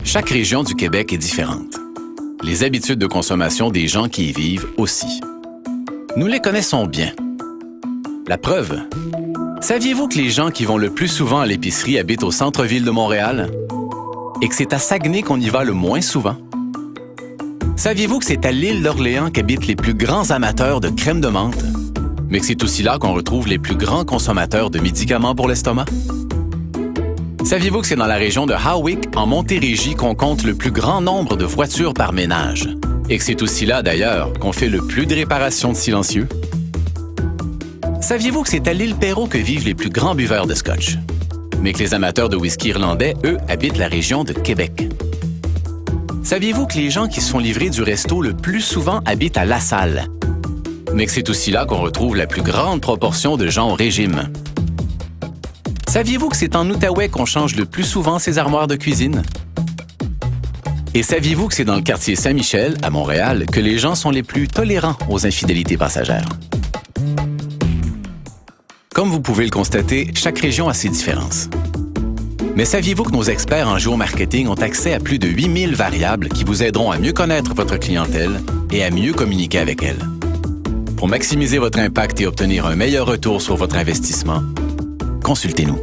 Chaque région du Québec est différente. Les habitudes de consommation des gens qui y vivent aussi. Nous les connaissons bien. La preuve, saviez-vous que les gens qui vont le plus souvent à l'épicerie habitent au centre-ville de Montréal? Et que c'est à Saguenay qu'on y va le moins souvent? Saviez-vous que c'est à l'île d'Orléans qu'habitent les plus grands amateurs de crème de menthe? Mais que c'est aussi là qu'on retrouve les plus grands consommateurs de médicaments pour l'estomac? Saviez-vous que c'est dans la région de Howick, en Montérégie, qu'on compte le plus grand nombre de voitures par ménage? Et que c'est aussi là, d'ailleurs, qu'on fait le plus de réparations de silencieux? Saviez-vous que c'est à l'île Perrot que vivent les plus grands buveurs de scotch? Mais que les amateurs de whisky irlandais, eux, habitent la région de Québec. Saviez-vous que les gens qui se font livrer du resto le plus souvent habitent à La Salle? Mais que c'est aussi là qu'on retrouve la plus grande proportion de gens au régime. Saviez-vous que c'est en Outaouais qu'on change le plus souvent ses armoires de cuisine? Et saviez-vous que c'est dans le quartier Saint-Michel, à Montréal, que les gens sont les plus tolérants aux infidélités passagères? Comme vous pouvez le constater, chaque région a ses différences. Mais saviez-vous que nos experts en géomarketing ont accès à plus de 8000 variables qui vous aideront à mieux connaître votre clientèle et à mieux communiquer avec elle? Pour maximiser votre impact et obtenir un meilleur retour sur votre investissement, consultez-nous.